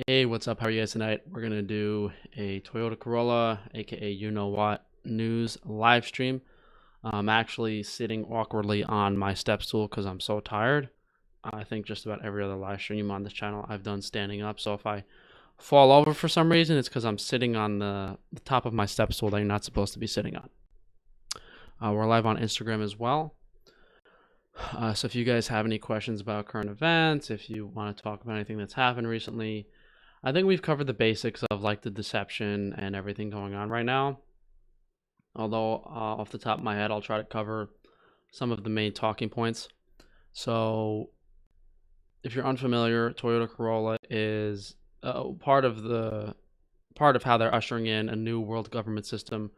Hey, what's up? How are you guys tonight? We're gonna do a Toyota Corolla, aka you know what, news live stream. I'm actually sitting awkwardly on my step stool because I'm so tired. I think just about every other live stream on this channel I've done standing up. So if I fall over for some reason, it's because I'm sitting on the top of my step stool that you're not supposed to be sitting on. We're live on Instagram as well. So if you guys have any questions about current events, if you want to talk about anything that's happened recently, I think we've covered the basics of like the deception and everything going on right now. Although off the top of my head, I'll try to cover some of the main talking points. So if you're unfamiliar, Toyota Corolla is part of how they're ushering in a new world government system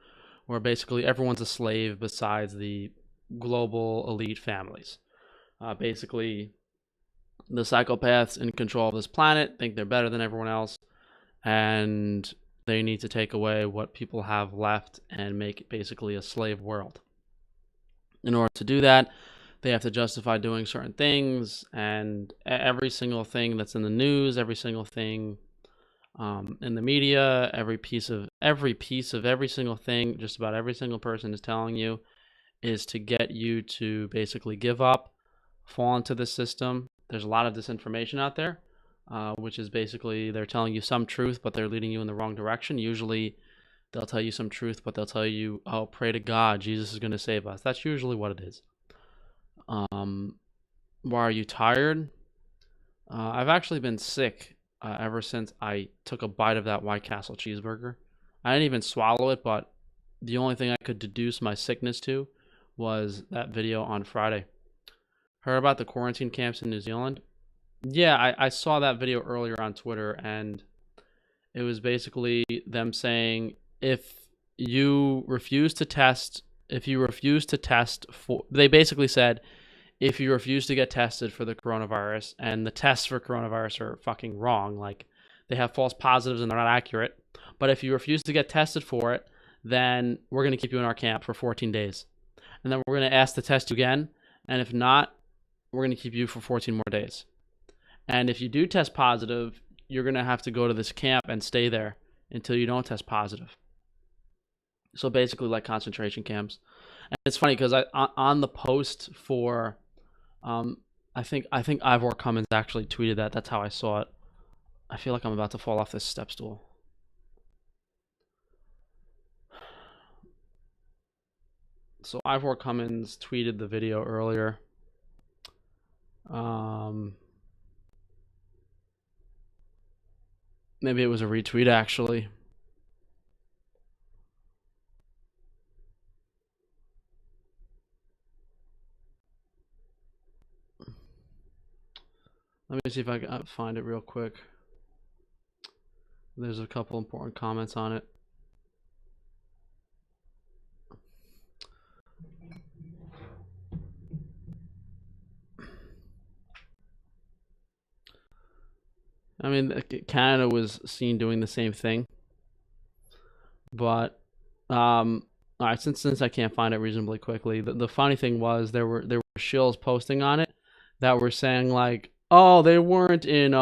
where basically everyone's a slave besides the global elite families. Basically, the psychopaths in control of this planet think they're better than everyone else, and they need to take away what people have left and make it basically a slave world. In order to do that, they have to justify doing certain things, and every single thing that's in the news, every single thing in the media, every piece of every single thing, just about every single person is telling you is to get you to basically give up, fall into the system. There's a lot of disinformation out there, which is basically they're telling you some truth, but they're leading you in the wrong direction. Usually, they'll tell you some truth, but they'll tell you, "Oh, pray to God, Jesus is going to save us." That's usually what it is. Why are you tired? I've actually been sick ever since I took a bite of that White Castle cheeseburger. I didn't even swallow it, but the only thing I could deduce my sickness to was that video on Friday. Heard about the quarantine camps in New Zealand? Yeah, I saw that video earlier on Twitter, and it was basically them saying if you refuse to test, they basically said if you refuse to get tested for the coronavirus, and the tests for coronavirus are fucking wrong, like they have false positives and they're not accurate, but if you refuse to get tested for it, then we're going to keep you in our camp for 14 days. And then we're going to ask to test you again, and if not, we're going to keep you for 14 more days. And if you do test positive, you're going to have to go to this camp and stay there until you don't test positive. So basically like concentration camps. And it's funny because on the post for I think Ivor Cummins actually tweeted that. That's how I saw it. I feel like I'm about to fall off this step stool. So Ivor Cummins tweeted the video earlier. Maybe it was a retweet actually. Let me see if I can find it real quick. There's a couple important comments on it. I mean, Canada was seen doing the same thing, but all right. Since I can't find it reasonably quickly, the funny thing was there were shills posting on it that were saying like, oh, they weren't in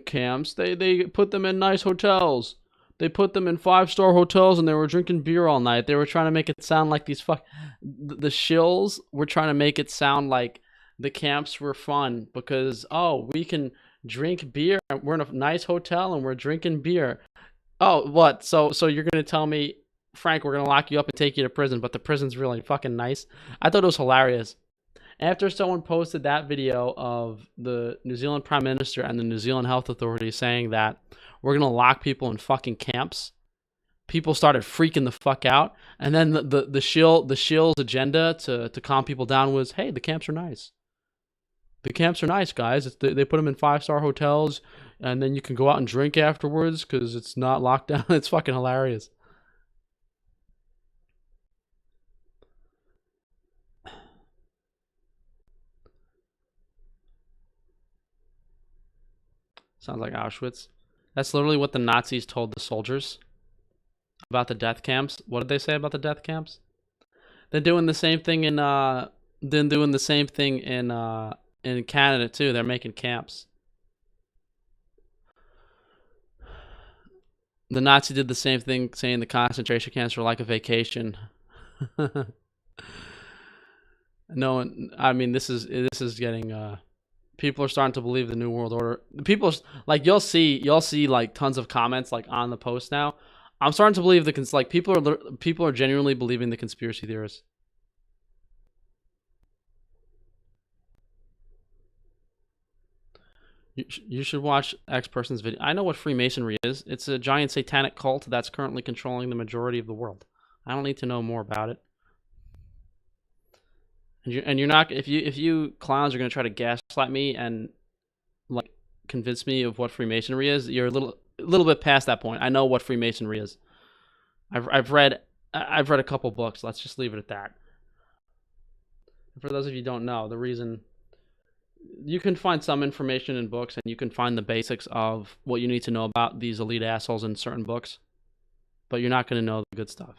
camps. They put them in nice hotels. They put them in 5-star hotels and they were drinking beer all night. They were trying to make it sound like the shills were trying to make it sound like the camps were fun because we can drink beer. We're in a nice hotel and we're drinking beer. Oh, what? So you're gonna tell me, Frank, we're gonna lock you up and take you to prison, but the prison's really fucking nice? I thought it was hilarious. After someone posted that video of the New Zealand Prime Minister and the New Zealand Health Authority saying that we're gonna lock people in fucking camps, people started freaking the fuck out. And then the shill's agenda to calm people down was, hey, the camps are nice. The camps are nice, guys. They put them in 5-star hotels, and then you can go out and drink afterwards because it's not locked down. It's fucking hilarious. Sounds like Auschwitz. That's literally what the Nazis told the soldiers about the death camps. What did they say about the death camps? They're doing the same thing in in Canada too. They're making camps. The Nazi did the same thing, saying the concentration camps were like a vacation. No one. I mean, this is getting. People are starting to believe the New World Order. People like you'll see like tons of comments like on the post now. I'm starting to believe people are genuinely believing the conspiracy theorists. You should watch X person's video. I know what Freemasonry is. It's a giant satanic cult that's currently controlling the majority of the world. I don't need to know more about it. And you're not, if you clowns are gonna try to gaslight me and like convince me of what Freemasonry is, you're a little bit past that point. I know what Freemasonry is. I've read a couple books. Let's just leave it at that. For those of you who don't know, the reason you can find some information in books and you can find the basics of what you need to know about these elite assholes in certain books, but you're not going to know the good stuff.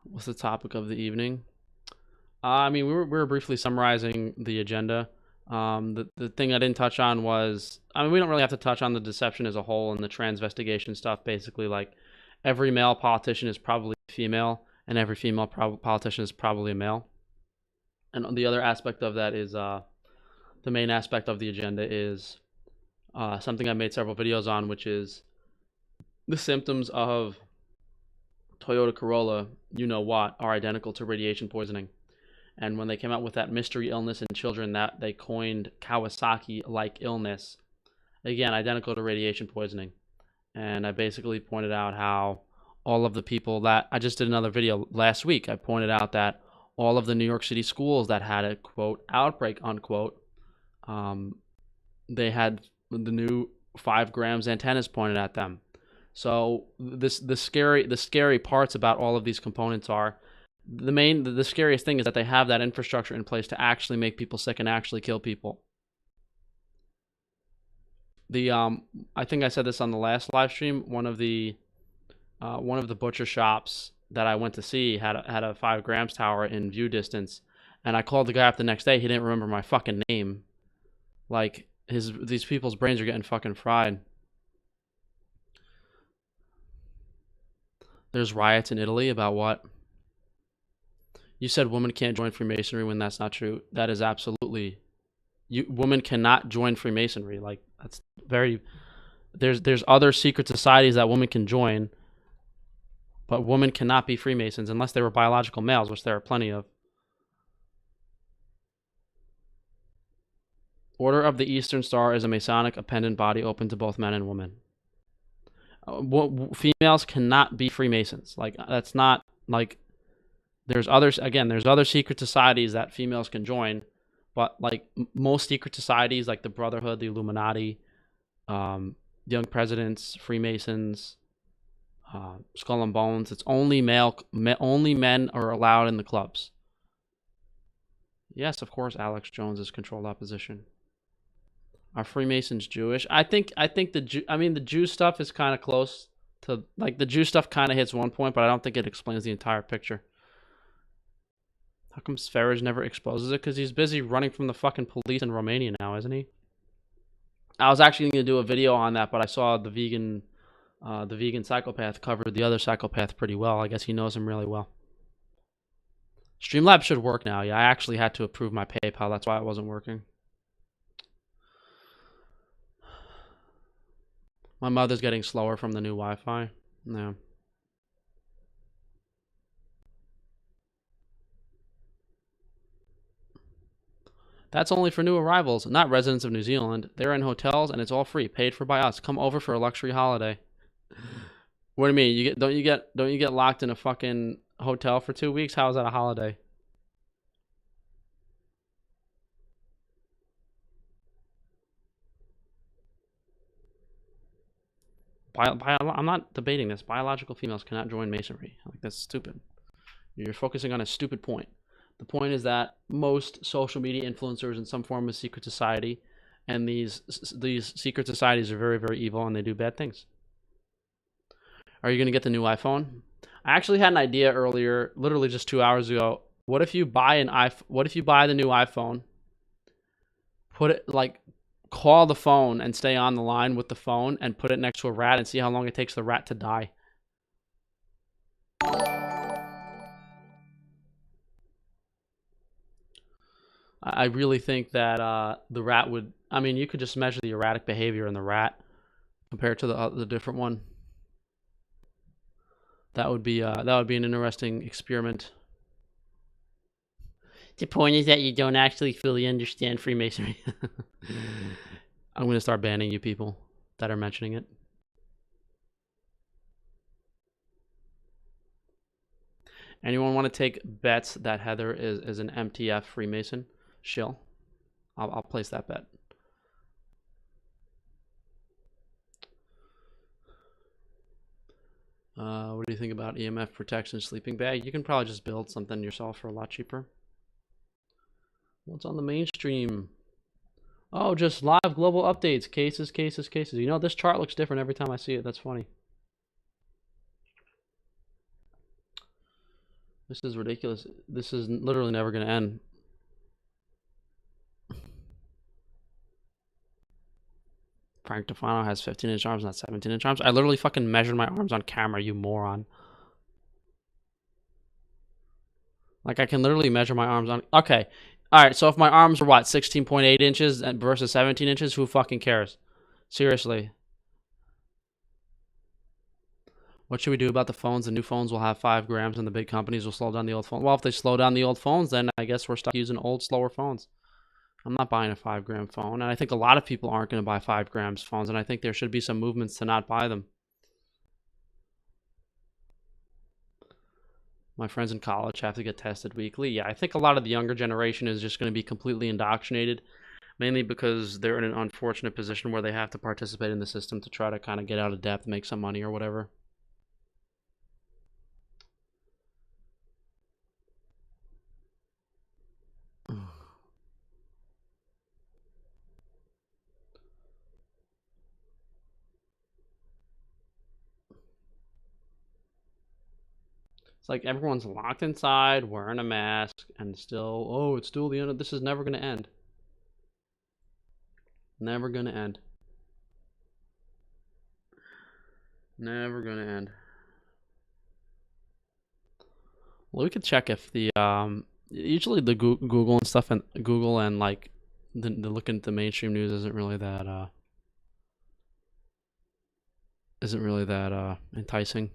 What's the topic of the evening? I mean, we were briefly summarizing the agenda. The thing I didn't touch on was, I mean, we don't really have to touch on the deception as a whole and the transvestigation stuff. Basically, like every male politician is probably female, and every female politician is probably a male. And the other aspect of that is the main aspect of the agenda is something I made several videos on, which is the symptoms of Toyota Corolla, you know what, are identical to radiation poisoning. And when they came out with that mystery illness in children that they coined Kawasaki-like illness, again, identical to radiation poisoning. And I basically pointed out how all of the people that, I just did another video last week, I pointed out that all of the New York City schools that had a, quote, outbreak, unquote, they had the new 5 grams antennas pointed at them. So the scary parts about all of these components are, the scariest thing is that they have that infrastructure in place to actually make people sick and actually kill people. I think I said this on the last live stream. One of the butcher shops that I went to see had a 5 grams tower in view distance, and I called the guy up the next day. He didn't remember my fucking name. Like these people's brains are getting fucking fried. There's riots in Italy about what? You said women can't join Freemasonry when that's not true. That is absolutely, women cannot join Freemasonry. Like that's very, there's other secret societies that women can join, but women cannot be Freemasons unless they were biological males, which there are plenty of. Order of the Eastern Star is a Masonic appendant body open to both men and women. Females cannot be Freemasons. Like that's not like, there's other secret societies that females can join, but like most secret societies, like the Brotherhood, the Illuminati, Young Presidents, Freemasons, Skull and Bones, it's only only men are allowed in the clubs. Yes, of course, Alex Jones is controlled opposition. Are Freemasons Jewish? I think the Jew stuff is kind of close to, like, the Jew stuff kind of hits one point, but I don't think it explains the entire picture. How come Sverige never exposes it? Because he's busy running from the fucking police in Romania now, isn't he? I was actually going to do a video on that, but I saw the vegan psychopath covered the other psychopath pretty well. I guess he knows him really well. Streamlabs should work now. Yeah, I actually had to approve my PayPal. That's why it wasn't working. My mother's getting slower from the new Wi-Fi. No. That's only for new arrivals, not residents of New Zealand. They're in hotels and it's all free, paid for by us. Come over for a luxury holiday. What do you mean? Don't you get locked in a fucking hotel for 2 weeks? How is that a holiday? I'm not debating this. Biological females cannot join Masonry. Like, that's stupid. You're focusing on a stupid point. The point is that most social media influencers in some form of secret society, and these secret societies are very, very evil and they do bad things. Are you going to get the new iPhone? I actually had an idea earlier, literally just 2 hours ago. What if you buy the new iPhone, call the phone and stay on the line with the phone and put it next to a rat and see how long it takes the rat to die. I really think that the rat would. I mean, you could just measure the erratic behavior in the rat compared to the different one. That would be an interesting experiment. The point is that you don't actually fully understand Freemasonry. I'm gonna start banning you people that are mentioning it. Anyone want to take bets that Heather is an MTF Freemason? Shill. I'll place that bet. What do you think about EMF protection sleeping bag? You can probably just build something yourself for a lot cheaper. What's on the mainstream? Oh, just live global updates. Cases, cases, cases. You know, this chart looks different every time I see it. That's funny. This is ridiculous. This is literally never going to end. Frank Defano has 15-inch arms, not 17-inch arms. I literally fucking measured my arms on camera, you moron. Like, I can literally measure my arms on... Okay. Alright, so if my arms are, what, 16.8 inches versus 17 inches, who fucking cares? Seriously. What should we do about the phones? The new phones will have 5 grams and the big companies will slow down the old phones. Well, if they slow down the old phones, then I guess we're stuck using old, slower phones. I'm not buying a 5-gram phone, and I think a lot of people aren't going to buy 5 grams phones, and I think there should be some movements to not buy them. My friends in college have to get tested weekly. Yeah, I think a lot of the younger generation is just going to be completely indoctrinated, mainly because they're in an unfortunate position where they have to participate in the system to try to kind of get out of debt, make some money or whatever. It's like everyone's locked inside, wearing a mask, and still, oh, it's still the end of this is never going to end. Never going to end. Never going to end. Well, we could check if the usually the Google and stuff and Google and like the looking at the mainstream news isn't really that enticing.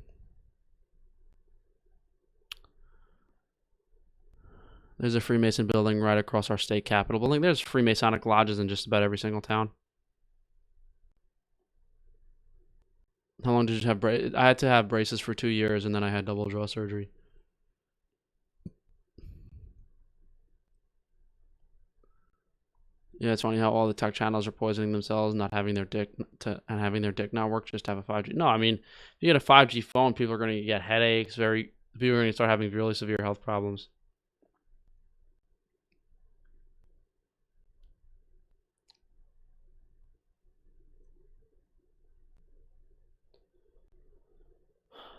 There's a Freemason building right across our state capitol building. There's Freemasonic lodges in just about every single town. How long did you have braces? I had to have braces for 2 years, and then I had double jaw surgery. Yeah, it's funny how all the tech channels are poisoning themselves, not having their dick and having their dick not work just to have a 5G. No, I mean, if you get a 5G phone, people are going to get headaches. People are going to start having really severe health problems.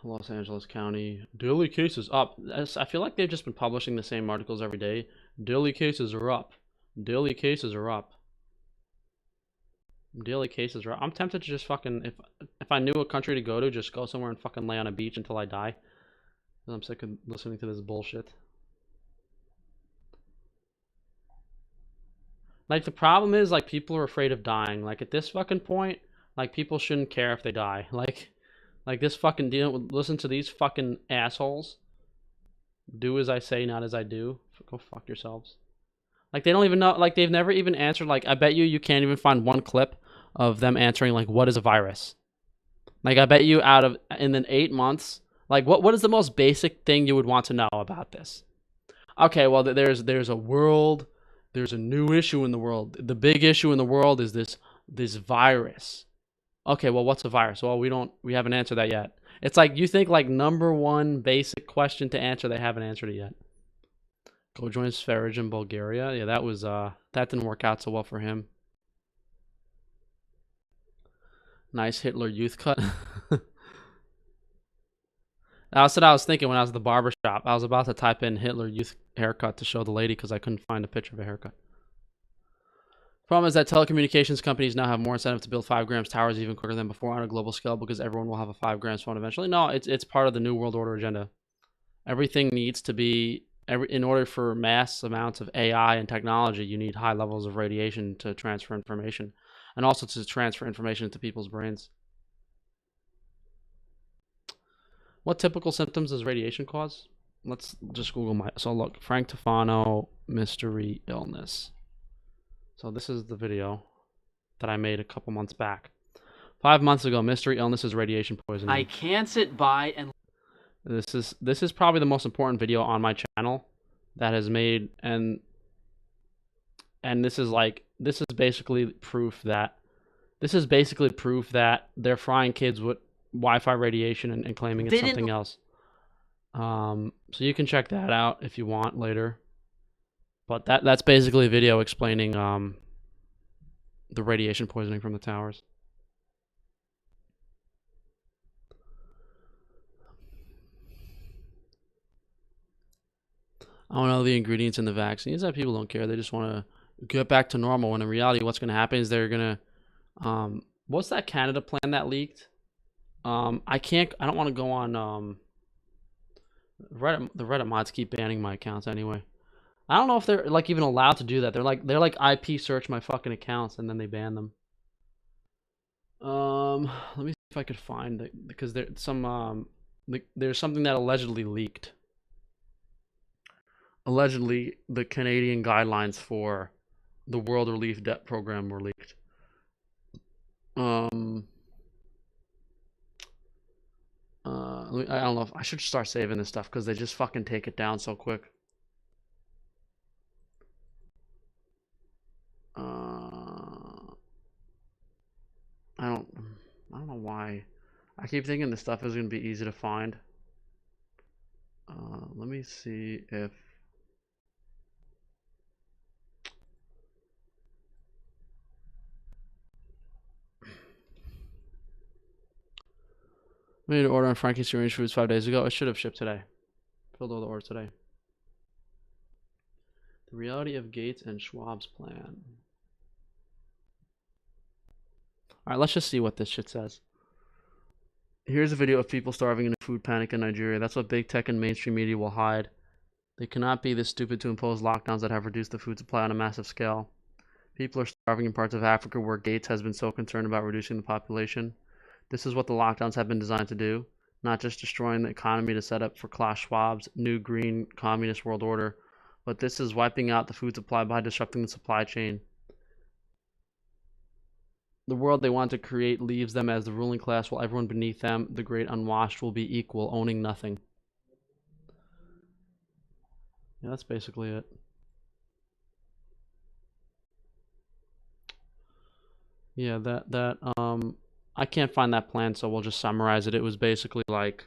Los Angeles County. Daily cases up. I feel like they've just been publishing the same articles every day. Daily cases are up. Daily cases are up. Daily cases are up. I'm tempted to just fucking, if I knew a country to go to, just go somewhere and fucking lay on a beach until I die. I'm sick of listening to this bullshit. Like, the problem is, like, people are afraid of dying. Like, at this fucking point, like, people shouldn't care if they die. Like this fucking deal. Listen to these fucking assholes. Do as I say, not as I do. Go fuck yourselves. Like, they don't even know. Like, they've never even answered. Like, I bet you can't even find one clip of them answering, like, what is a virus? Like, I bet you in the 8 months, like, what is the most basic thing you would want to know about this? Okay, well, there's a world. There's a new issue in the world. The big issue in the world is this virus. Okay, well, what's a virus? Well, we haven't answered that yet. It's like, you think, like, number one basic question to answer, they haven't answered it yet. Go join Sverige in Bulgaria. Yeah, that didn't work out so well for him. Nice Hitler youth cut. That's what I was thinking when I was at the barber shop. I was about to type in Hitler youth haircut to show the lady because I couldn't find a picture of a haircut. Problem is that telecommunications companies now have more incentive to build 5 grams towers even quicker than before on a global scale because everyone will have a 5 grams phone eventually. No, it's part of the new world order agenda. Everything needs to be in order for mass amounts of AI and technology, you need high levels of radiation to transfer information and also to transfer information into people's brains. What typical symptoms does radiation cause? Let's just Google so look, Frank Tufano mystery illness. So this is the video that I made a couple months back. 5 months ago, mystery illness is radiation poisoning. I can't sit by and this is probably the most important video on my channel that has made, and this is basically proof that they're frying kids with Wi-Fi radiation and claiming it's something else. So you can check that out if you want later. But that's basically a video explaining the radiation poisoning from the towers. I don't know the ingredients in the vaccines that people don't care. They just want to get back to normal. When in reality, what's going to happen is they're going to, what's that Canada plan that leaked? I don't want to go on, the Reddit mods keep banning my accounts anyway. I don't know if they're like even allowed to do that. They're like IP search my fucking accounts and then they ban them. Let me see if I could find it because there's something that allegedly leaked. Allegedly, the Canadian guidelines for the World Relief Debt Program were leaked. I don't know if I should start saving this stuff because they just fucking take it down so quick. I don't know why. I keep thinking this stuff is going to be easy to find. Let me see if I made an order on Frankie's Strange Foods 5 days ago. It should have shipped today. Filled all the orders today. The reality of Gates and Schwab's plan. Alright, let's just see what this shit says. Here's a video of people starving in a food panic in Nigeria. That's what big tech and mainstream media will hide. They cannot be this stupid to impose lockdowns that have reduced the food supply on a massive scale. People are starving in parts of Africa where Gates has been so concerned about reducing the population. This is what the lockdowns have been designed to do, not just destroying the economy to set up for Klaus Schwab's new green communist world order, but this is wiping out the food supply by disrupting the supply chain. The world they want to create leaves them as the ruling class, while everyone beneath them, the great unwashed, will be equal, owning nothing. Yeah, that's basically it. Yeah, I can't find that plan, so we'll just summarize it. It was basically like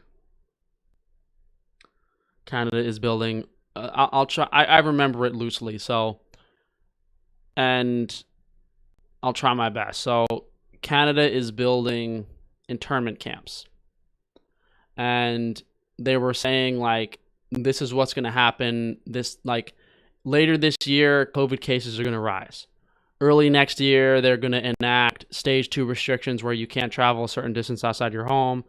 Canada is building. I'll try. I remember it loosely, so, and I'll try my best. So Canada is building internment camps, and they were saying like this is what's going to happen. This like later this year, COVID cases are going to rise. Early next year, they're going to enact stage 2 restrictions where you can't travel a certain distance outside your home.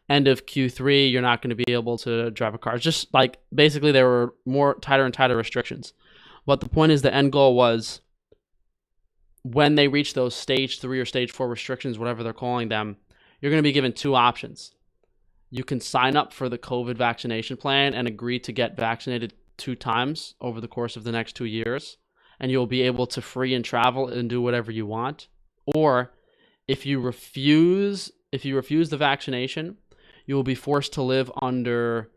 End of Q3, you're not going to be able to drive a car. It's just like basically there were more tighter and tighter restrictions. But the point is the end goal was when they reach those stage 3 or stage 4 restrictions, whatever they're calling them, you're going to be given 2 options. You can sign up for the COVID vaccination plan and agree to get vaccinated 2 times over the course of the next 2 years. And you'll be able to free and travel and do whatever you want. Or if you refuse the vaccination, you will be forced to live under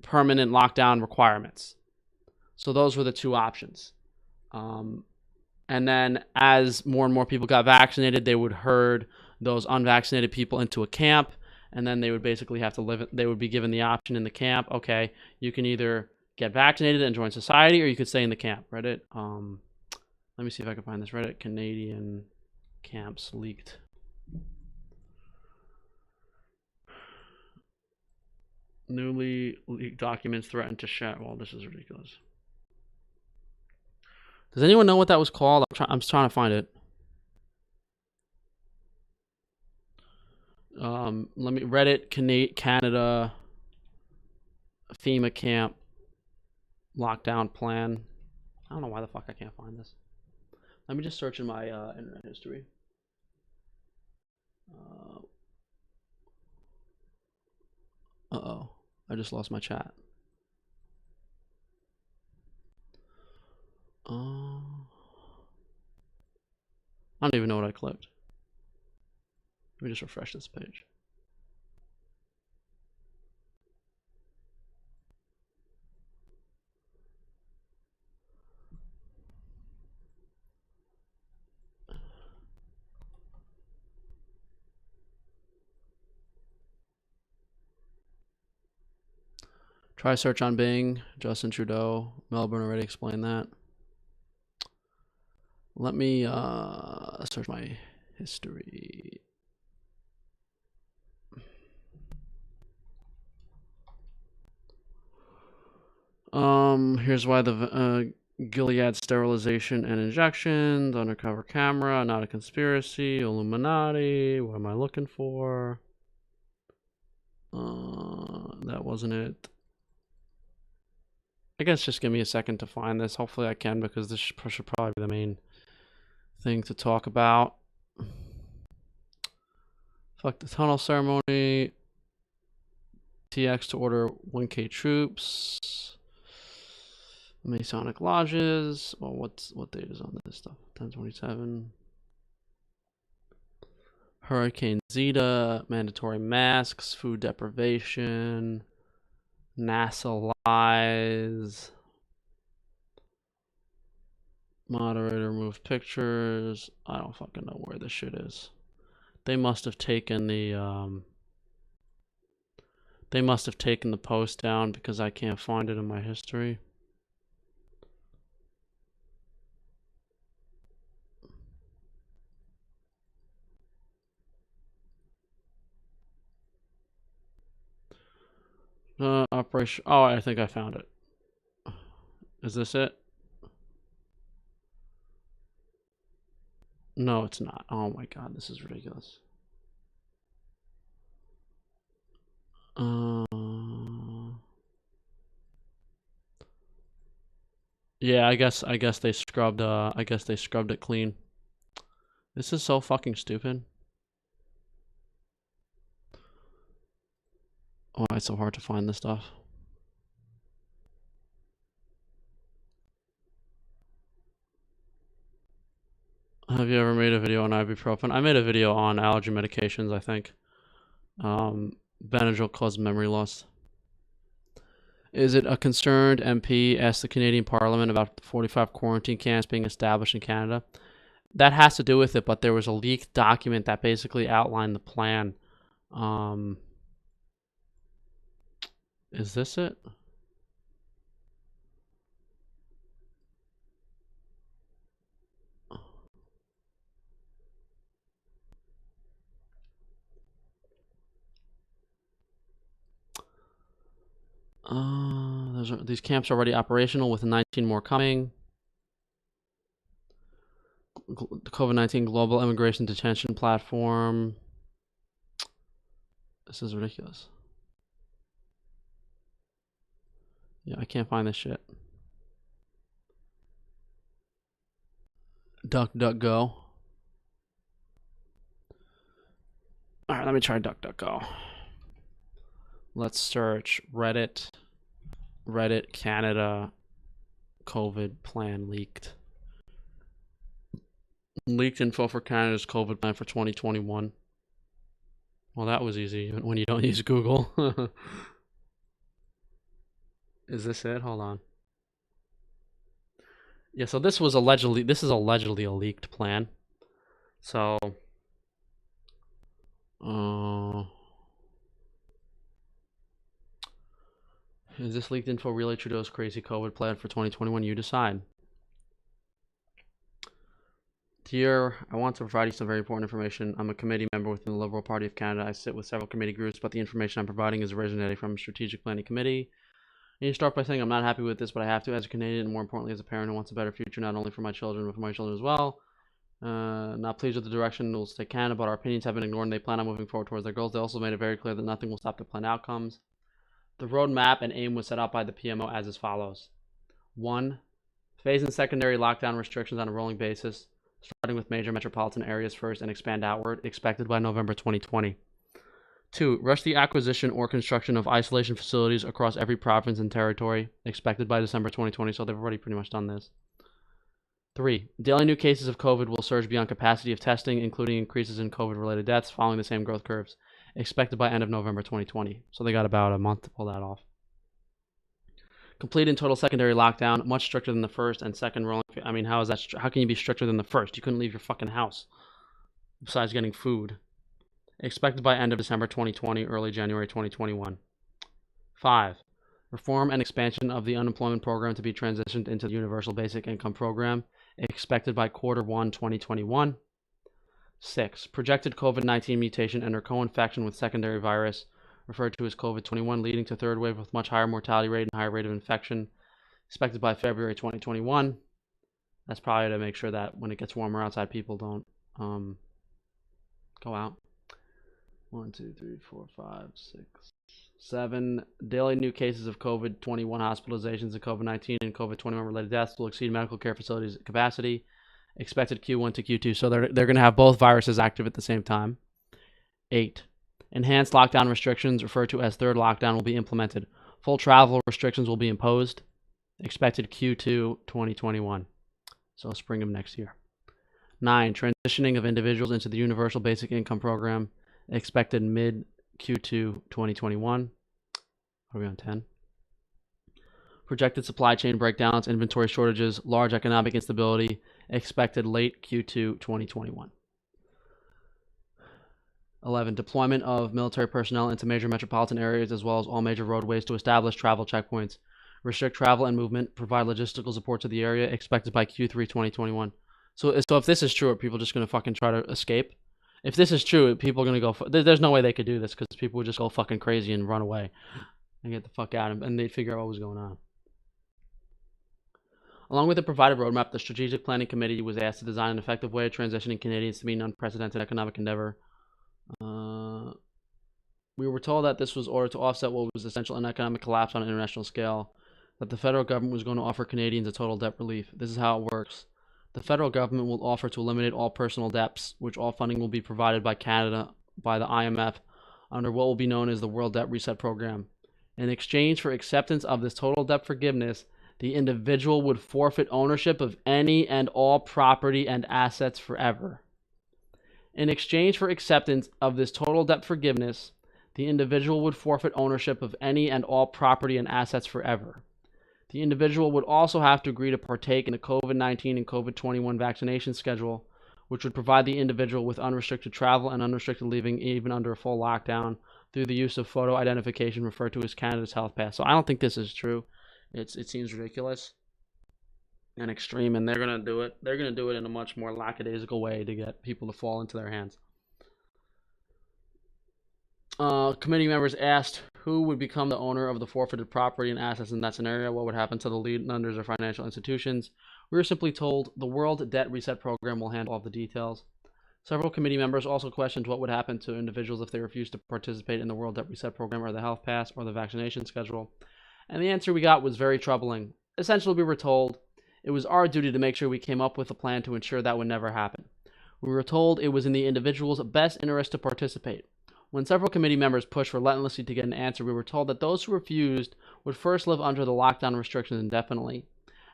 permanent lockdown requirements. So those were the 2 options. And then as more and more people got vaccinated, they would herd those unvaccinated people into a camp, and then they would basically have to live. They would be given the option in the camp. Okay, you can either get vaccinated and join society, or you could stay in the camp. Reddit. Let me see if I can find this. Reddit Canadian camps leaked. Newly leaked documents threaten to shatter. Well, this is ridiculous. Does anyone know what that was called? I'm trying to find it. Let me Reddit Canada FEMA camp lockdown plan. I don't know why the fuck I can't find this. Let me just search in my internet history. Uh-oh. I just lost my chat. I don't even know what I clicked. Let me just refresh this page. Try search on Bing. Justin Trudeau. Melbourne already explained that. Let me search my history. Here's why the Gilead sterilization and injections, undercover camera, not a conspiracy, Illuminati. What am I looking for? That wasn't it. I guess just give me a second to find this. Hopefully I can, because this should probably be the main thing to talk about. Fuck the tunnel ceremony. TX to order 1K troops. Masonic lodges. Well, what date is on this stuff? 10/27. Hurricane Zeta. Mandatory masks. Food deprivation. NASA lies. Moderator remove pictures. I don't fucking know where this shit is. They must have taken the post down, because I can't find it in my history. Operation. Oh, I think I found it. Is this it? No, it's not. Oh my god, this is ridiculous. Yeah, I guess they scrubbed it clean. This is so fucking stupid. Why it's so hard to find this stuff. Have you ever made a video on ibuprofen? I made a video on allergy medications, I think. Benadryl caused memory loss. Is it a concerned MP asked the Canadian Parliament about 45 quarantine camps being established in Canada? That has to do with it, but there was a leaked document that basically outlined the plan. Is this it? These camps are already operational, with 19 more coming. COVID-19 Global Immigration Detention Platform. This is ridiculous. Yeah, I can't find this shit. DuckDuckGo. Alright, let me try DuckDuckGo. Let's search Reddit Canada COVID plan leaked. Leaked info for Canada's COVID plan for 2021. Well, that was easy, even when you don't use Google. Is this it? Hold on. Yeah, so this is allegedly a leaked plan. So is this leaked info really Trudeau's crazy COVID plan for 2021? You decide. Dear, I want to provide you some very important information. I'm a committee member within the Liberal Party of Canada. I sit with several committee groups, but the information I'm providing is originating from a strategic planning committee. I need to start by saying I'm not happy with this, but I have to as a Canadian, and more importantly as a parent who wants a better future, not only for my children, but for my children as well. Not pleased with the direction will take Canada, but our opinions have been ignored and they plan on moving forward towards their goals. They also made it very clear that nothing will stop the planned outcomes. The roadmap and aim was set out by the PMO as follows. 1. Phase in secondary lockdown restrictions on a rolling basis, starting with major metropolitan areas first and expand outward, expected by November 2020. 2. Rush the acquisition or construction of isolation facilities across every province and territory, expected by December 2020, so they've already pretty much done this. 3. Daily new cases of COVID will surge beyond capacity of testing, including increases in COVID-related deaths following the same growth curves, expected by end of November 2020. So they got about a month to pull that off. Complete and total secondary lockdown, much stricter than the first and second rolling. I mean, how is that? How can you be stricter than the first? You couldn't leave your fucking house, besides getting food. Expected by end of December 2020, early January 2021. 5. Reform and expansion of the unemployment program to be transitioned into the Universal Basic Income Program, expected by Q1 2021. 6. Projected COVID-19 mutation and or co-infection with secondary virus, referred to as COVID-21, leading to third wave with much higher mortality rate and higher rate of infection, expected by February 2021. That's probably to make sure that when it gets warmer outside, people don't go out. 1, 2, 3, 4, 5, 6, 7. Daily new cases of COVID-21 hospitalizations and COVID-19 and COVID-21 related deaths will exceed medical care facilities capacity. Expected Q1 to Q2. So they're going to have both viruses active at the same time. 8. Enhanced lockdown restrictions, referred to as third lockdown, will be implemented. Full travel restrictions will be imposed. Expected Q2 2021. So spring of next year. 9. Transitioning of individuals into the Universal Basic Income Program. Expected mid Q2 2021. Are we on 10? Projected supply chain breakdowns, inventory shortages, large economic instability. Expected late Q2 2021. 11. Deployment of military personnel into major metropolitan areas as well as all major roadways to establish travel checkpoints. Restrict travel and movement. Provide logistical support to the area. Expected by Q3 2021. So if this is true, are people just going to fucking try to escape? If this is true, people are going to go... There's no way they could do this because people would just go fucking crazy and run away and get the fuck out and they'd figure out what was going on. Along with the provided roadmap, the Strategic Planning Committee was asked to design an effective way of transitioning Canadians to meet an unprecedented economic endeavor. We were told that this was ordered to offset what was essential an economic collapse on an international scale, that the federal government was going to offer Canadians a total debt relief. This is how it works. The federal government will offer to eliminate all personal debts, which all funding will be provided by Canada by the IMF under what will be known as the World Debt Reset Program. In exchange for acceptance of this total debt forgiveness, the individual would forfeit ownership of any and all property and assets forever. In exchange for acceptance of this total debt forgiveness, the individual would forfeit ownership of any and all property and assets forever. The individual would also have to agree to partake in the COVID-19 and COVID-21 vaccination schedule, which would provide the individual with unrestricted travel and unrestricted leaving even under a full lockdown through the use of photo identification referred to as Canada's Health Pass. So I don't think this is true. It seems ridiculous and extreme, and they're going to do it. They're going to do it in a much more lackadaisical way to get people to fall into their hands. Committee members asked who would become the owner of the forfeited property and assets in that scenario, what would happen to the lead lenders or financial institutions. We were simply told the World Debt Reset Program will handle all the details. Several committee members also questioned what would happen to individuals if they refused to participate in the World Debt Reset Program or the Health Pass or the vaccination schedule. And the answer we got was very troubling. Essentially, we were told it was our duty to make sure we came up with a plan to ensure that would never happen. We were told it was in the individual's best interest to participate. When several committee members pushed relentlessly to get an answer, we were told that those who refused would first live under the lockdown restrictions indefinitely,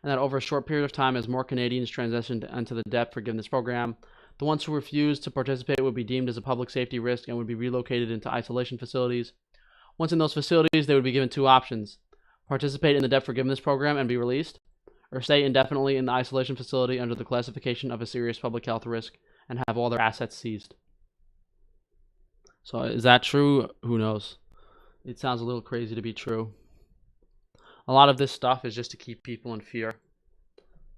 and that over a short period of time, as more Canadians transitioned into the debt forgiveness program, the ones who refused to participate would be deemed as a public safety risk and would be relocated into isolation facilities. Once in those facilities, they would be given two options: participate in the debt forgiveness program and be released, or stay indefinitely in the isolation facility under the classification of a serious public health risk and have all their assets seized. So is that true? Who knows? It sounds a little crazy to be true. A lot of this stuff is just to keep people in fear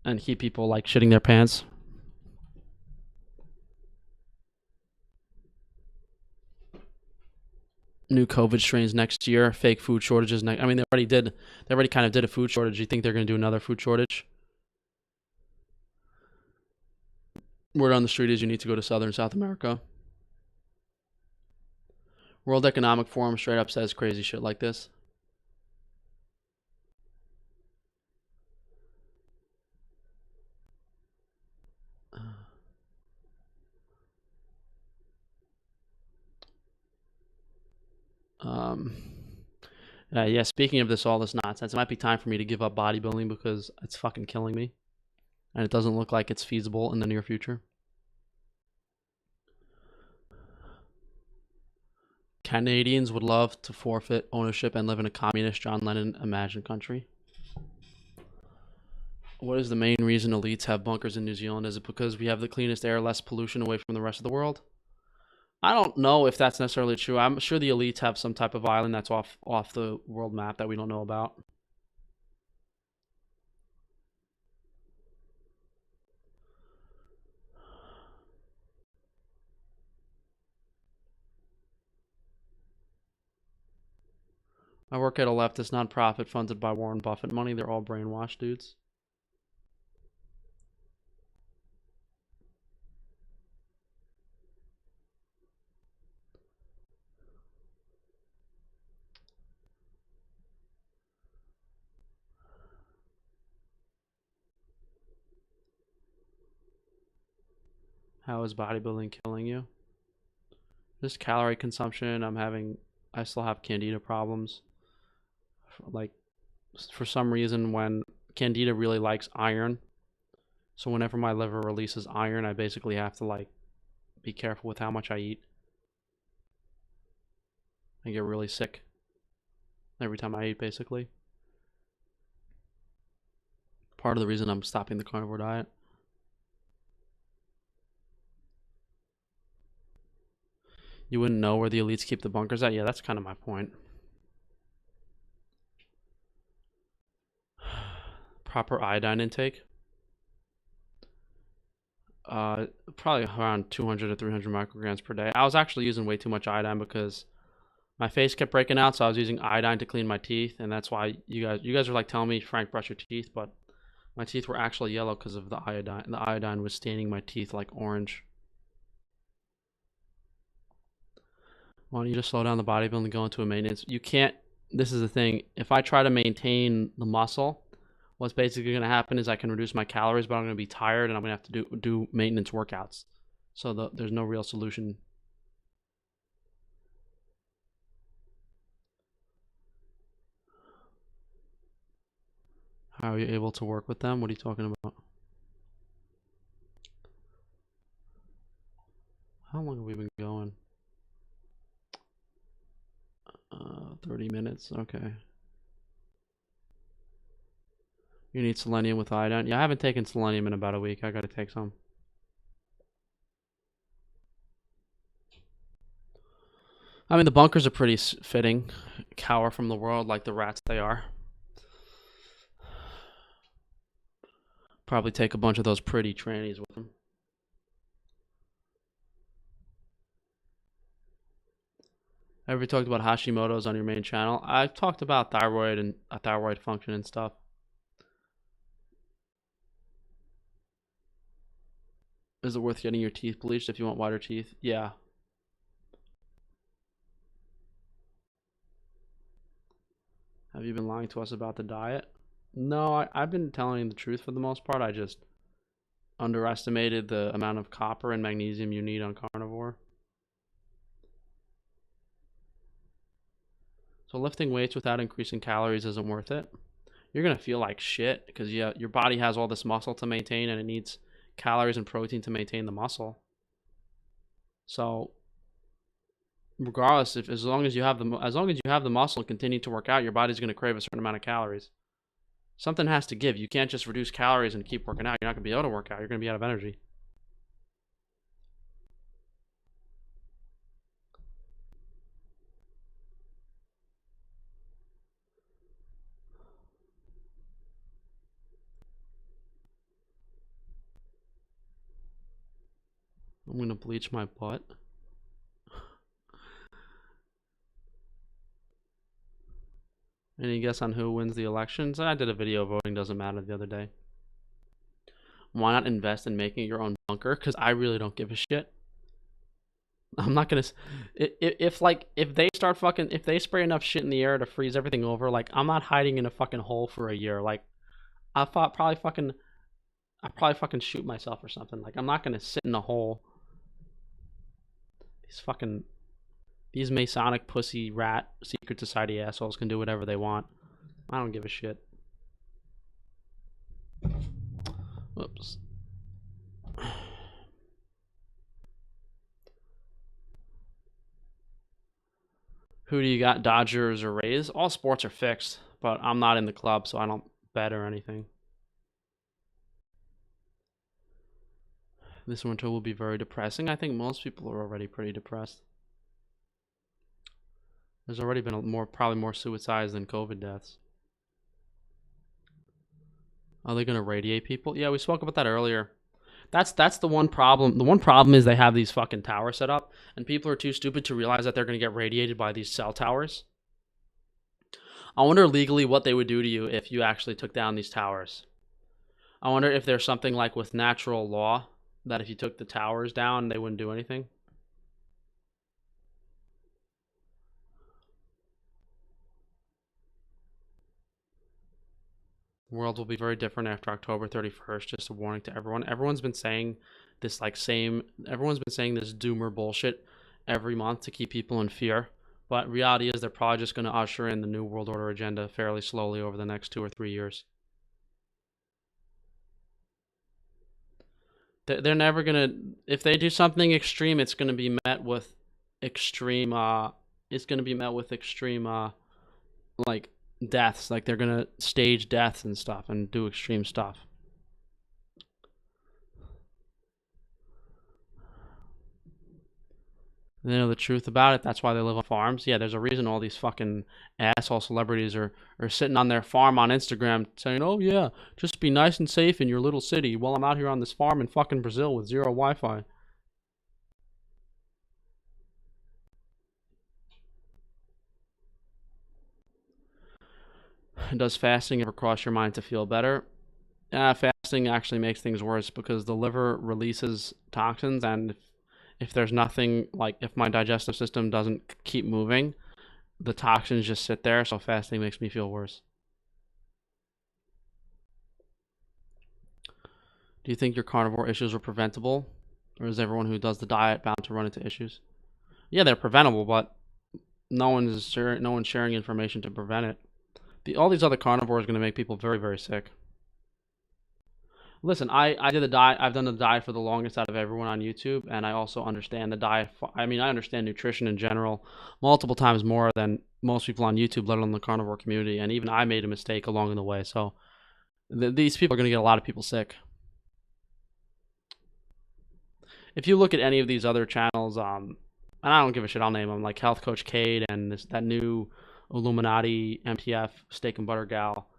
and keep people like shitting their pants. new COVID strains next year, fake food shortages next. I mean, they already kind of did a food shortage. You think they're going to do another food shortage? Word on the street is you need to go to South America. World Economic Forum straight up says crazy shit like this. Um, yeah, speaking of all this nonsense, it might be time for me to give up bodybuilding because it's fucking killing me. And it doesn't look like it's feasible in the near future. Canadians would love to forfeit ownership and live in a communist John Lennon imagined country. What is the main reason elites have bunkers in New Zealand? Is it because we have the cleanest air, less pollution away from the rest of the world? I don't know if that's necessarily true. I'm sure the elites have some type of island that's off the world map that we don't know about. I work at a leftist nonprofit funded by Warren Buffett money. They're all brainwashed dudes. How is bodybuilding killing you? Just calorie consumption. I still have candida problems. Like, for some reason, when candida really likes iron, so whenever my liver releases iron, I basically have to like be careful with how much I eat. I get really sick every time I eat, basically. Part of the reason I'm stopping the carnivore diet. You wouldn't know where the elites keep the bunkers at? Yeah, that's kind of my point. Proper iodine intake. Probably around 200 to 300 micrograms per day. I was actually using way too much iodine because my face kept breaking out, so I was using iodine to clean my teeth, and that's why you guys are like telling me, Frank, brush your teeth, but my teeth were actually yellow because of the iodine. The iodine was staining my teeth like orange. Why don't you just slow down the bodybuilding and go into a maintenance? You can't. This is the thing. If I try to maintain the muscle, what's basically going to happen is I can reduce my calories, but I'm going to be tired and I'm going to have to do maintenance workouts. So there's no real solution. How are you able to work with them? What are you talking about? How long have we been going? 30 minutes. Okay. You need selenium with iodine. Yeah, I haven't taken selenium in about a week. I got to take some. I mean, the bunkers are pretty fitting. Cower from the world like the rats they are. Probably take a bunch of those pretty trannies with them. Have you talked about Hashimoto's on your main channel? I've talked about thyroid and thyroid function and stuff. Is it worth getting your teeth bleached if you want whiter teeth? Yeah. Have you been lying to us about the diet? No, I've been telling the truth for the most part. I just underestimated the amount of copper and magnesium you need on carnivore. So lifting weights without increasing calories isn't worth it. You're going to feel like shit because your body has all this muscle to maintain and it needs calories and protein to maintain the muscle. So regardless, if as long as you have the muscle and continue to work out, your body's going to crave a certain amount of calories. Something has to give. You can't just reduce calories and keep working out. You're not going to be able to work out. You're going to be out of energy. I'm going to bleach my butt. Any guess on who wins the elections? I did a video voting doesn't matter the other day. Why not invest in making your own bunker? Because I really don't give a shit. I'm not gonna. If they start fucking, if they spray enough shit in the air to freeze everything over, like I'm not hiding in a fucking hole for a year. Like I thought I probably fucking shoot myself or something. Like I'm not gonna sit in a hole. These Masonic pussy rat secret society assholes can do whatever they want. I don't give a shit. Whoops. Who do you got, Dodgers or Rays? All sports are fixed, but I'm not in the club, so I don't bet or anything. This winter will be very depressing. I think most people are already pretty depressed. There's already been probably more suicides than COVID deaths. Are they going to radiate people? Yeah, we spoke about that earlier. That's the one problem. The one problem is they have these fucking towers set up, and people are too stupid to realize that they're going to get radiated by these cell towers. I wonder legally what they would do to you if you actually took down these towers. I wonder if there's something like with natural law that if you took the towers down, they wouldn't do anything. The world will be very different after October 31st. Just a warning to everyone. Everyone's been saying this everyone's been saying this doomer bullshit every month to keep people in fear. But reality is they're probably just going to usher in the New World Order agenda fairly slowly over the next 2 or 3 years. They're never going to, if they do something extreme, it's going to be met with extreme, like, deaths. Like, they're going to stage deaths and stuff and do extreme stuff. They know the truth about it. That's why they live on farms. Yeah, there's a reason all these fucking asshole celebrities are sitting on their farm on Instagram saying, oh yeah, just be nice and safe in your little city while I'm out here on this farm in fucking Brazil with zero Wi-Fi. Does fasting ever cross your mind to feel better? Fasting actually makes things worse because the liver releases toxins, and if there's nothing, like if my digestive system doesn't keep moving, the toxins just sit there, so fasting makes me feel worse. Do you think your carnivore issues are preventable? Or is everyone who does the diet bound to run into issues? Yeah, they're preventable, but no one's sharing information to prevent it. All these other carnivores are going to make people very, very sick. Listen, I did a diet. I've done the diet for the longest out of everyone on YouTube, and I also understand the diet. I mean, I understand nutrition in general multiple times more than most people on YouTube, let alone the carnivore community. And even I made a mistake along the way. So these people are going to get a lot of people sick. If you look at any of these other channels, and I don't give a shit, I'll name them, like Health Coach Cade and that new Illuminati MTF steak and butter gal.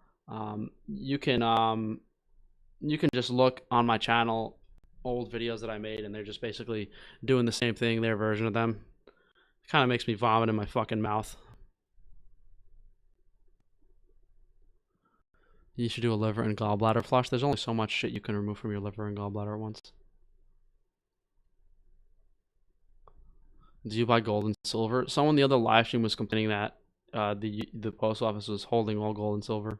You can just look on my channel, old videos that I made, and they're just basically doing the same thing, their version of them. It kind of makes me vomit in my fucking mouth. You should do a liver and gallbladder flush. There's only so much shit you can remove from your liver and gallbladder at once. Do you buy gold and silver? Someone the other live stream was complaining that the post office was holding all gold and silver.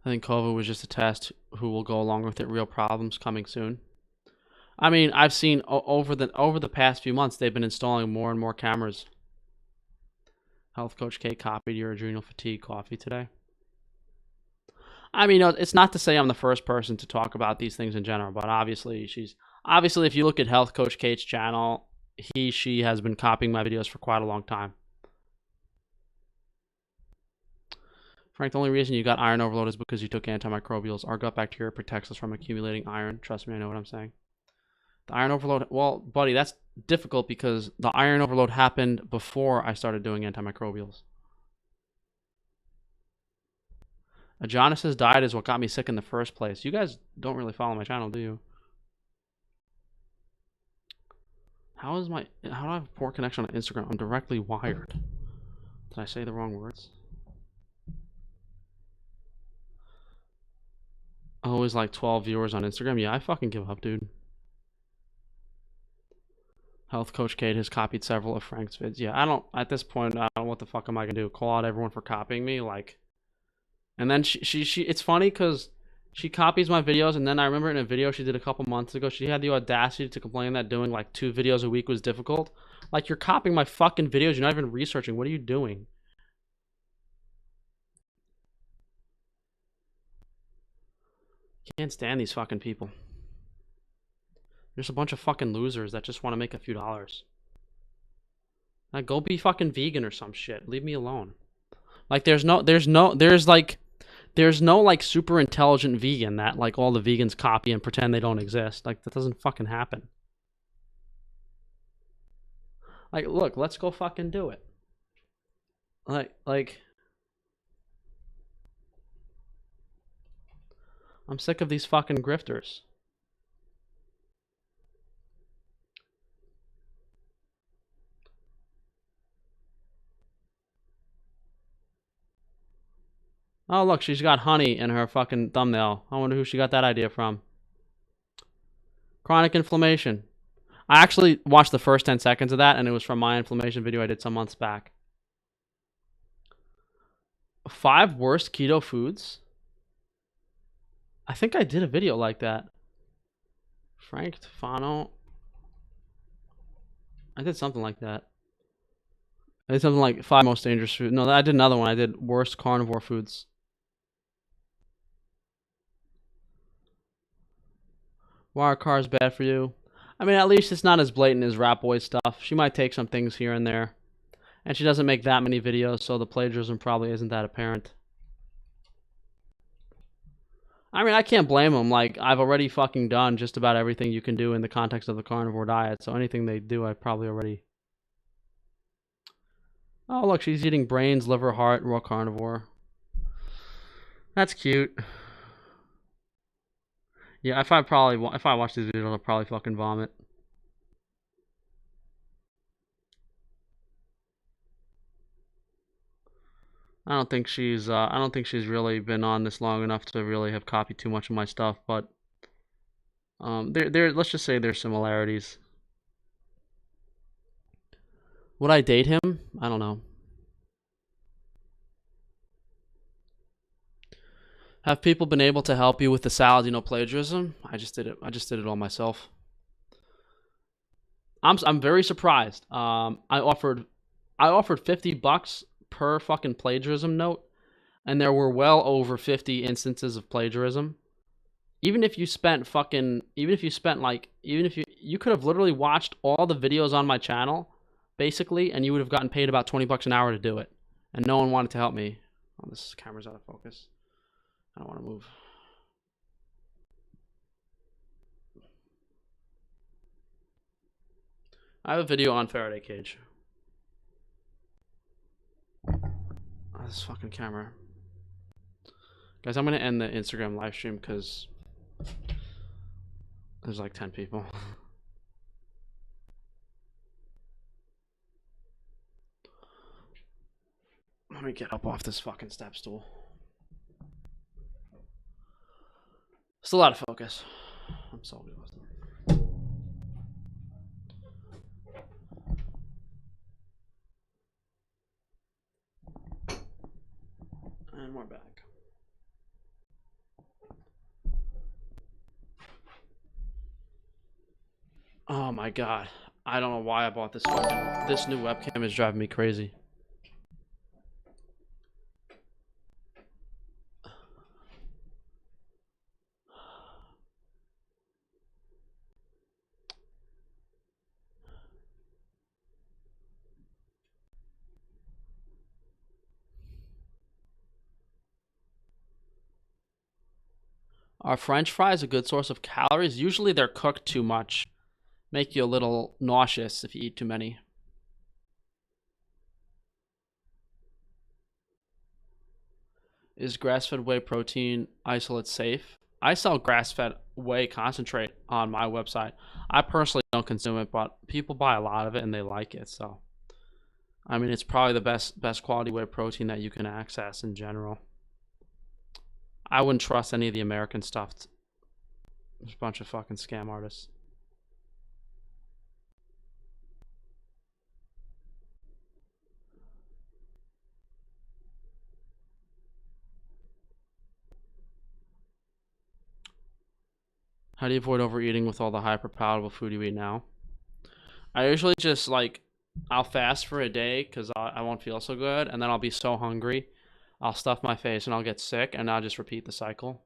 I think COVID was just a test. Who will go along with it? Real problems coming soon. I mean, I've seen over the past few months, they've been installing more and more cameras. Health Coach K copied your adrenal fatigue coffee today. I mean, it's not to say I'm the first person to talk about these things in general, but obviously if you look at Health Coach Kate's channel, she has been copying my videos for quite a long time. Frank, the only reason you got iron overload is because you took antimicrobials. Our gut bacteria protects us from accumulating iron. Trust me, I know what I'm saying. The iron overload, well, buddy, that's difficult because the iron overload happened before I started doing antimicrobials. Adonis's diet is what got me sick in the first place. You guys don't really follow my channel, do you? How do I have a poor connection on Instagram? I'm directly wired. Did I say the wrong words? Always like 12 viewers on Instagram. Yeah, I fucking give up, dude. Health Coach Kate has copied several of Frank's vids. Yeah, I don't, at this point, I don't know what the fuck am I gonna do? Call out everyone for copying me? Like, and then she it's funny because she copies my videos, and then I remember in a video she did a couple months ago, she had the audacity to complain that doing like 2 videos a week was difficult. Like, you're copying my fucking videos, you're not even researching. What are you doing? Can't stand these fucking people. There's a bunch of fucking losers that just want to make a few dollars. Like, go be fucking vegan or some shit. Leave me alone. Like, there's no like super intelligent vegan that like all the vegans copy and pretend they don't exist. Like, that doesn't fucking happen. Like, look, let's go fucking do it. Like I'm sick of these fucking grifters. Oh, look, she's got honey in her fucking thumbnail. I wonder who she got that idea from. Chronic inflammation. I actually watched the first 10 seconds of that, and it was from my inflammation video I did some months back. 5 worst keto foods? I think I did a video like that. Frank Tefano. I did something like that. I did something like 5 most dangerous foods. No, I did another one. I did worst carnivore foods. Why are cars bad for you? I mean, at least it's not as blatant as Rap Boy stuff. She might take some things here and there. And she doesn't make that many videos, so the plagiarism probably isn't that apparent. I mean, I can't blame them. Like, I've already fucking done just about everything you can do in the context of the carnivore diet. So anything they do, I probably already... Oh, look, she's eating brains, liver, heart, raw carnivore. That's cute. Yeah, if I watch these videos, I'll probably fucking vomit. I don't think she's really been on this long enough to really have copied too much of my stuff, but let's just say there's similarities. Would I date him? I don't know. Have people been able to help you with the Saladino plagiarism? I just did it all myself. I'm very surprised. I offered $50 per fucking plagiarism note, and there were well over 50 instances of plagiarism. Even if you you could have literally watched all the videos on my channel, basically, and you would have gotten paid about $20 an hour to do it, and no one wanted to help me. Oh, this camera's out of focus. I don't want to move. I have a video on Faraday cage. Oh, this fucking camera. Guys, I'm going to end the Instagram live stream because there's like 10 people. Let me get up off this fucking step stool. Still out of focus. I'm so good with it. And we're back. Oh my god. I don't know why I bought this fucking... This new webcam is driving me crazy. Are French fries a good source of calories? Usually they're cooked too much. Make you a little nauseous if you eat too many. Is grass-fed whey protein isolate safe? I sell grass-fed whey concentrate on my website. I personally don't consume it, but people buy a lot of it and they like it. So, I mean, it's probably the best quality whey protein that you can access in general. I wouldn't trust any of the American stuff. There's a bunch of fucking scam artists. How do you avoid overeating with all the hyper palatable food you eat now? I usually just I'll fast for a day because I won't feel so good, and then I'll be so hungry, I'll stuff my face and I'll get sick, and I'll just repeat the cycle.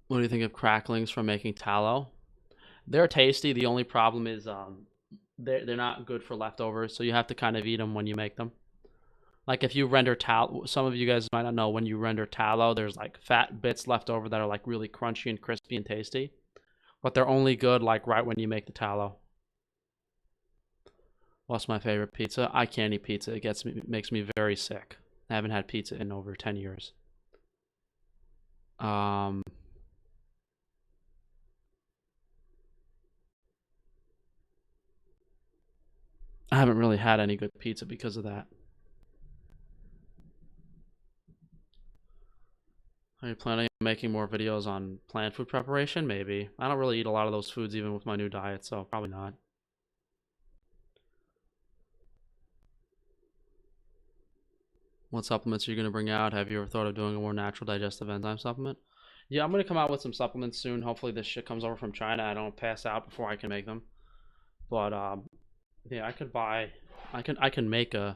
What do you think of cracklings from making tallow? They're tasty. The only problem is they're not good for leftovers, so you have to kind of eat them when you make them. Like if you render tallow, some of you guys might not know, when you render tallow, there's like fat bits left over that are like really crunchy and crispy and tasty, but they're only good like right when you make the tallow. What's my favorite pizza? I can't eat pizza. Makes me very sick. I haven't had pizza in over 10 years. Um, I haven't really had any good pizza because of that. Are you planning on making more videos on plant food preparation? Maybe. I don't really eat a lot of those foods even with my new diet, so probably not. What supplements are you going to bring out? Have you ever thought of doing a more natural digestive enzyme supplement? Yeah, I'm going to come out with some supplements soon. Hopefully this shit comes over from China. I don't pass out before I can make them. But yeah, I can make a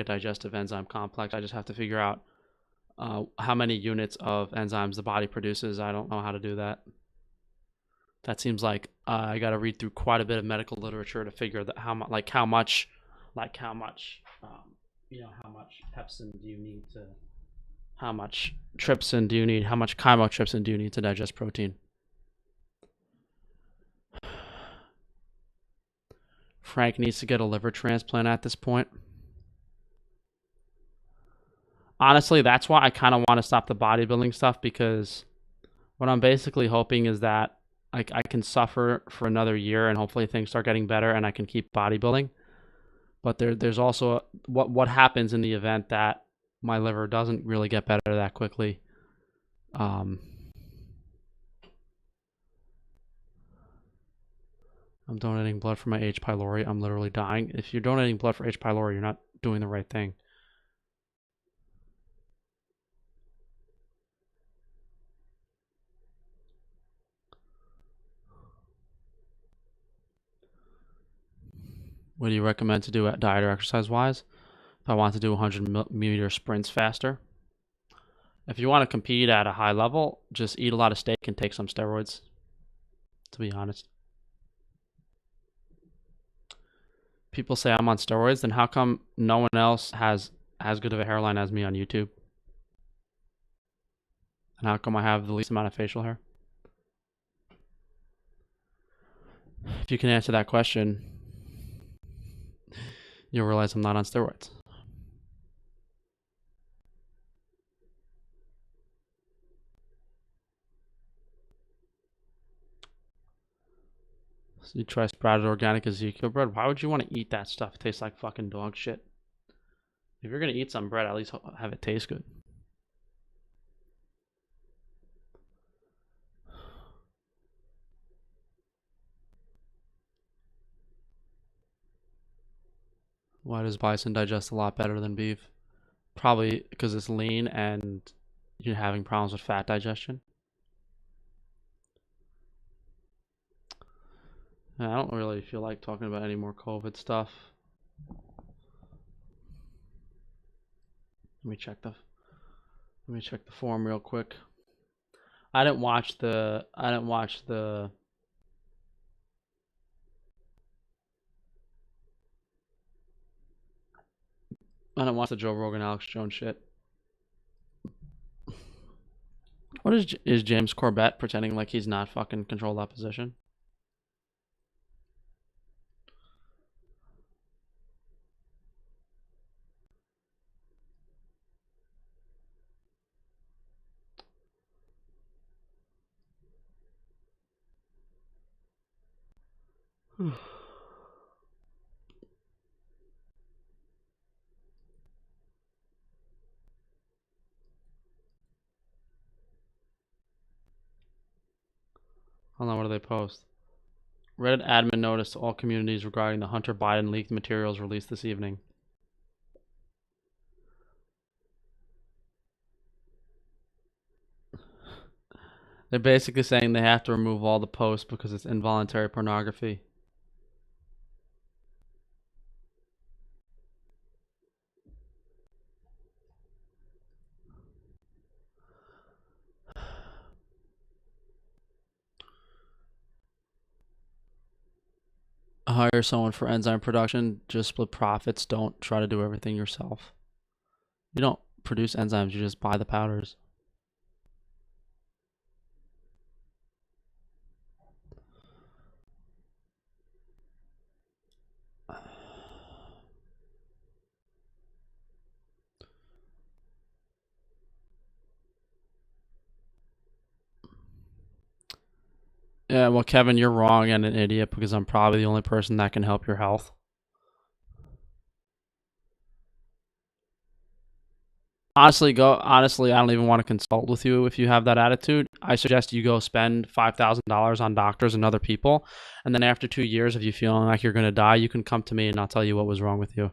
digestive enzyme complex. I just have to figure out how many units of enzymes the body produces. I don't know how to do that. That seems like I got to read through quite a bit of medical literature to figure that how much, how much pepsin do you need to, how much trypsin do you need, how much chymotrypsin do you need to digest protein. Frank needs to get a liver transplant at this point. Honestly, that's why I kind of want to stop the bodybuilding stuff, because what I'm basically hoping is that I can suffer for another year and hopefully things start getting better and I can keep bodybuilding. But there's also what happens in the event that my liver doesn't really get better that quickly. I'm donating blood for my H. pylori. I'm literally dying. If you're donating blood for H. pylori, you're not doing the right thing. What do you recommend to do at diet or exercise wise? If I want to do 100-meter sprints faster. If you want to compete at a high level, just eat a lot of steak and take some steroids, to be honest. People say I'm on steroids, then how come no one else has as good of a hairline as me on YouTube? And how come I have the least amount of facial hair? If you can answer that question, you'll realize I'm not on steroids. So you try sprouted organic Ezekiel bread. Why would you want to eat that stuff? It tastes like fucking dog shit. If you're going to eat some bread, at least have it taste good. Why does bison digest a lot better than beef? Probably because it's lean and you're having problems with fat digestion. I don't really feel like talking about any more COVID stuff. Let me check the form real quick. I didn't watch the I don't watch the Joe Rogan, Alex Jones shit. What is James Corbett pretending like he's not fucking controlled opposition? Hold on, what do they post? Reddit admin notice to all communities regarding the Hunter Biden leaked materials released this evening. They're basically saying they have to remove all the posts because it's involuntary pornography. Hire someone for enzyme production. Just split profits. Don't try to do everything yourself. You don't produce enzymes. You just buy the powders. Yeah, well, Kevin, you're wrong and an idiot because I'm probably the only person that can help your health. Honestly, I don't even want to consult with you if you have that attitude. I suggest you go spend $5,000 on doctors and other people, and then after 2 years, if you feeling like you're gonna die, you can come to me and I'll tell you what was wrong with you.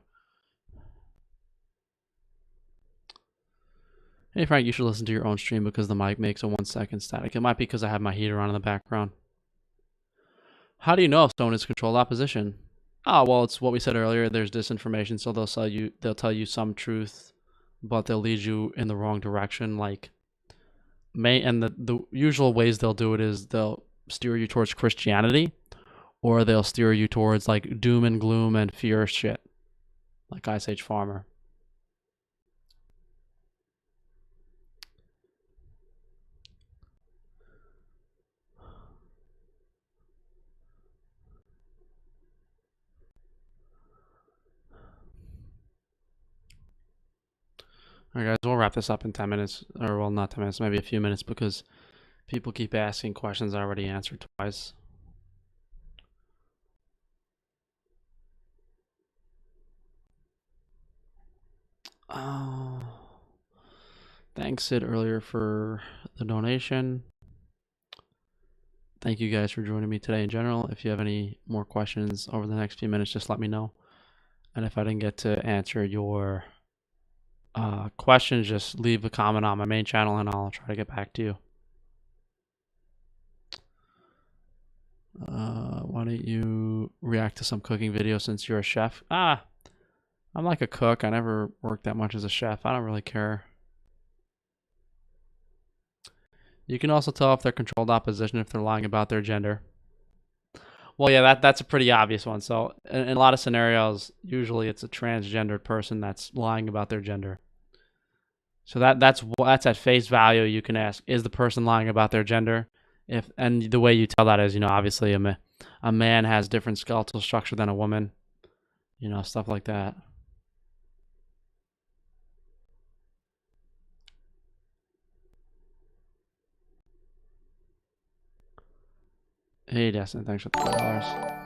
Hey Frank, you should listen to your own stream because the mic makes a 1 second static. It might be because I have my heater on in the background. How do you know if someone is controlled opposition? Oh well, it's what we said earlier. There's disinformation, so they'll tell you some truth, but they'll lead you in the wrong direction. Like and the usual ways they'll do it is they'll steer you towards Christianity, or they'll steer you towards like doom and gloom and fear shit, like Ice Age Farmer. All right, guys, we'll wrap this up in 10 minutes, or well, not 10 minutes, maybe a few minutes, because people keep asking questions I already answered twice. Oh, thanks, Sid, earlier for the donation. Thank you guys for joining me today in general. If you have any more questions over the next few minutes, just let me know. And if I didn't get to answer your questions, just leave a comment on my main channel and I'll try to get back to you. Why don't you react to some cooking videos since you're a chef? I'm like a cook. I never worked that much as a chef. I don't really care. You can also tell if they're controlled opposition if they're lying about their gender. Well, yeah, that's a pretty obvious one. So in a lot of scenarios, usually it's a transgendered person that's lying about their gender. So that's at face value. You can ask, is the person lying about their gender? And the way you tell that is, obviously a man has different skeletal structure than a woman, stuff like that. Hey, Destin, thanks for the $5.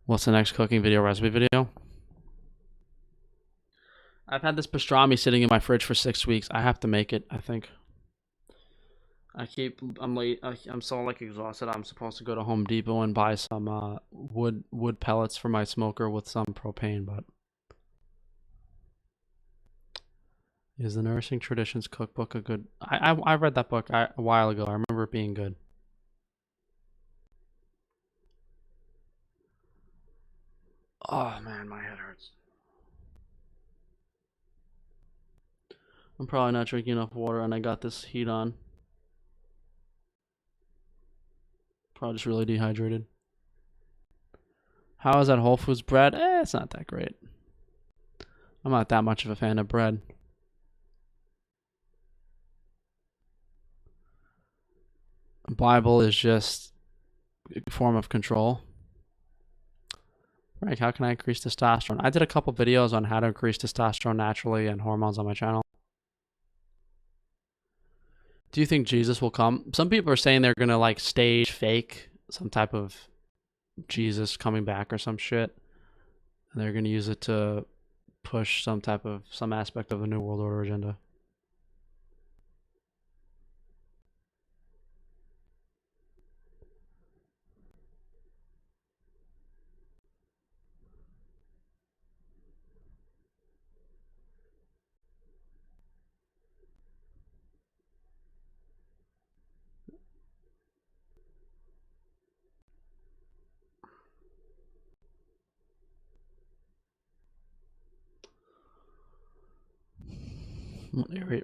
What's the next cooking video recipe video? I've had this pastrami sitting in my fridge for 6 weeks. I have to make it, I think. I'm late. I'm so like exhausted. I'm supposed to go to Home Depot and buy some wood pellets for my smoker with some propane, but is the Nourishing Traditions cookbook a good? I read that book a while ago. I remember it being good. Oh man, my head hurts. I'm probably not drinking enough water, and I got this heat on. Probably just really dehydrated. How is that Whole Foods bread? It's not that great. I'm not that much of a fan of bread. Bible is just a form of control. Right, how can I increase testosterone? I did a couple videos on how to increase testosterone naturally and hormones on my channel. Do you think Jesus will come? Some people are saying they're gonna like stage fake some type of Jesus coming back or some shit, and they're gonna use it to push some aspect of the New World Order agenda.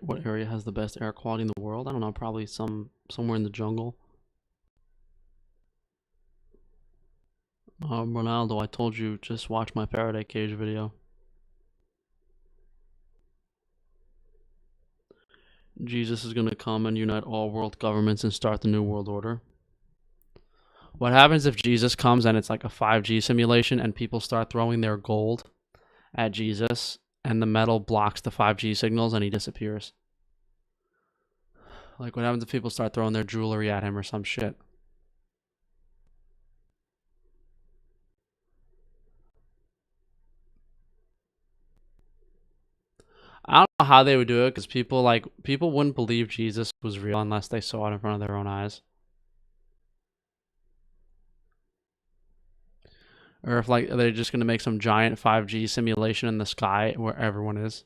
What area has the best air quality in the world? I don't know, probably somewhere in the jungle. Ronaldo, I told you, just watch my Faraday cage video. Jesus is gonna come and unite all world governments and start the New World Order. What happens if Jesus comes and it's like a 5G simulation and people start throwing their gold at Jesus and the metal blocks the 5G signals and he disappears? Like, what happens if people start throwing their jewelry at him or some shit? I don't know how they would do it because people wouldn't believe Jesus was real unless they saw it in front of their own eyes. Or if like they're just gonna make some giant 5G simulation in the sky where everyone is.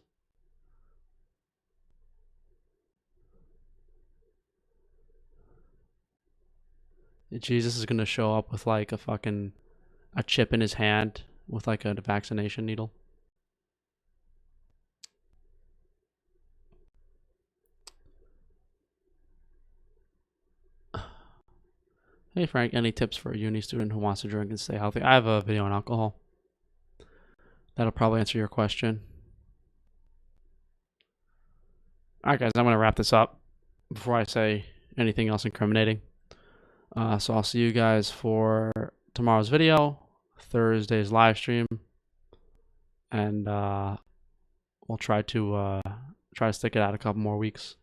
Jesus is gonna show up with like a chip in his hand with like a vaccination needle. Hey Frank, any tips for a uni student who wants to drink and stay healthy? I have a video on alcohol. That'll probably answer your question. Alright guys, I'm gonna wrap this up before I say anything else incriminating. So I'll see you guys for tomorrow's video, Thursday's live stream, and we'll try to stick it out a couple more weeks.